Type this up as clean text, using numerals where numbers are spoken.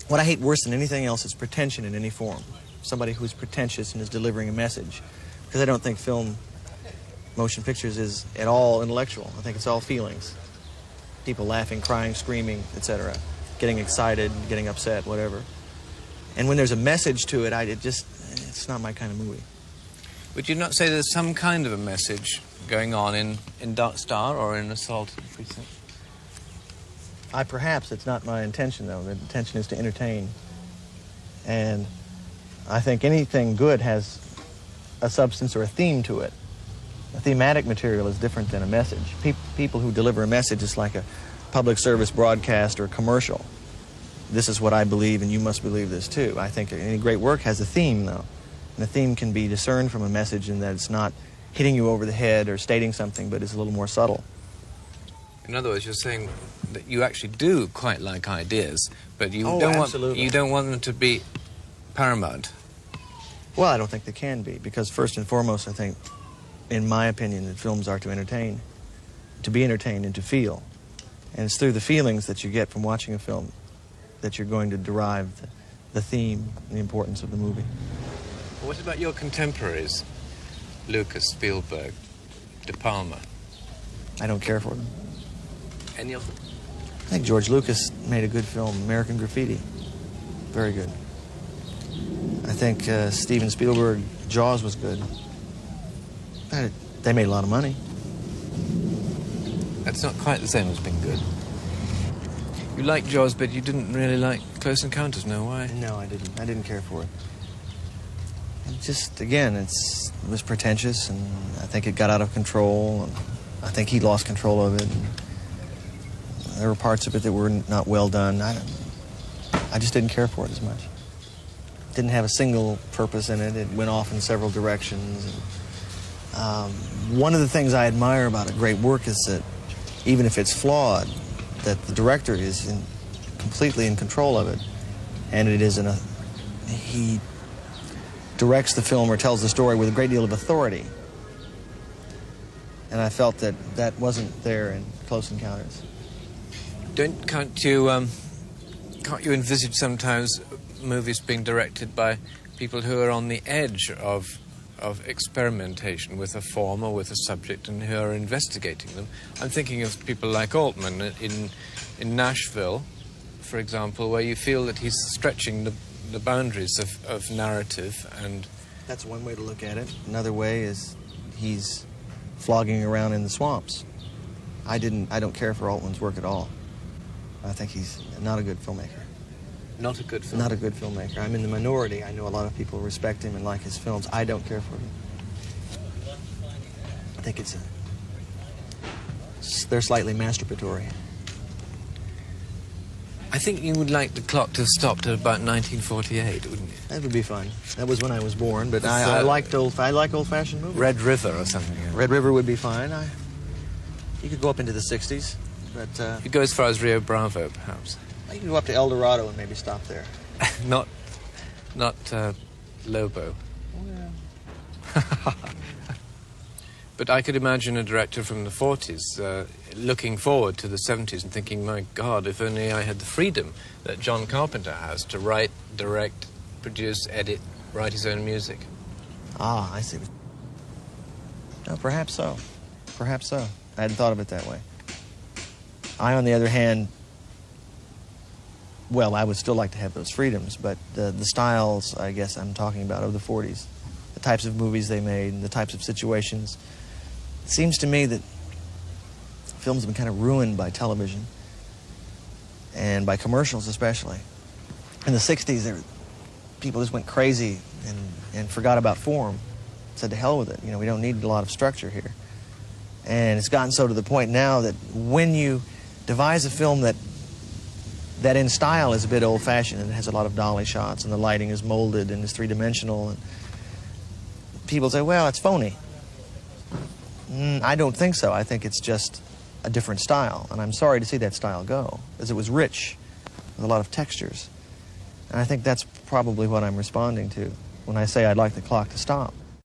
What I hate worse than anything else is pretension in any form. Somebody who's pretentious and is delivering a message. Because I don't think motion pictures is at all intellectual. I think it's all feelings. People laughing, crying, screaming, etc. Getting excited, getting upset, whatever. And when there's a message to it, it's not my kind of movie. Would you not say there's some kind of a message going on in Dark Star or in Assault on the Precinct? Perhaps it's not my intention, though. The intention is to entertain. And I think anything good has a substance or a theme to it. A thematic material is different than a message. People who deliver a message is like a public service broadcast or commercial. This is what I believe, and you must believe this too. I think any great work has a theme, though. And the theme can be discerned from a message in that it's not hitting you over the head or stating something, but is a little more subtle. In other words, you're saying that you actually do quite like ideas, but you absolutely. don't want them to be paramount. Well, I don't think they can be, because first and foremost, I think, in my opinion, that films are to entertain, to be entertained and to feel. And it's through the feelings that you get from watching a film that you're going to derive the theme and the importance of the movie. What about your contemporaries? Lucas, Spielberg, De Palma? I don't care for them. Any of them? I think George Lucas made a good film, American Graffiti. Very good. I think Steven Spielberg, Jaws was good. They made a lot of money. That's not quite the same as being good. You liked Jaws, but you didn't really like Close Encounters, no? Why? No, I didn't. I didn't care for it. Just, again, it was pretentious, and I think it got out of control, and I think he lost control of it. And there were parts of it that were not well done. I just didn't care for it as much. It didn't have a single purpose in it. It went off in several directions. And, one of the things I admire about a great work is that, even if it's flawed, that the director is completely in control of it, and it is he directs the film or tells the story with a great deal of authority. And I felt that that wasn't there in Close Encounters. Can't you envisage sometimes movies being directed by people who are on the edge of experimentation with a form or with a subject and who are investigating them? I'm thinking of people like Altman in Nashville, for example, where you feel that he's stretching the boundaries of narrative. And that's one way to look at it. Another way is he's flogging around in the swamps. I don't care for Altman's work at all. I think he's not a good filmmaker. Not a good filmmaker? Not a good filmmaker. I'm in the minority. I know a lot of people respect him and like his films. I don't care for him. I think they're slightly masturbatory. I think you would like the clock to have stopped at about 1948, wouldn't you? That would be fine. That was when I was born, but I like old-fashioned movies. Red River or something. Yeah. Red River would be fine. You could go up into the 60s, but... you go as far as Rio Bravo, perhaps. You can go up to El Dorado and maybe stop there. not Lobo. Oh, yeah. But I could imagine a director from the 40s looking forward to the 70s and thinking, my God, if only I had the freedom that John Carpenter has to write, direct, produce, edit, write his own music. Ah, I see. No, perhaps so. Perhaps so. I hadn't thought of it that way. I, on the other hand, well, I would still like to have those freedoms, but the styles, I guess I'm talking about, of the 40s, the types of movies they made, and the types of situations, it seems to me that films have been kind of ruined by television and by commercials especially. In the 60s, people just went crazy and forgot about form, said to hell with it. You know, we don't need a lot of structure here. And it's gotten so to the point now that when you devise a film that in style is a bit old-fashioned and it has a lot of dolly shots and the lighting is molded and is three-dimensional, and people say, well, it's phony. I don't think so. I think it's just a different style, and I'm sorry to see that style go, because it was rich with a lot of textures. And I think that's probably what I'm responding to when I say I'd like the clock to stop.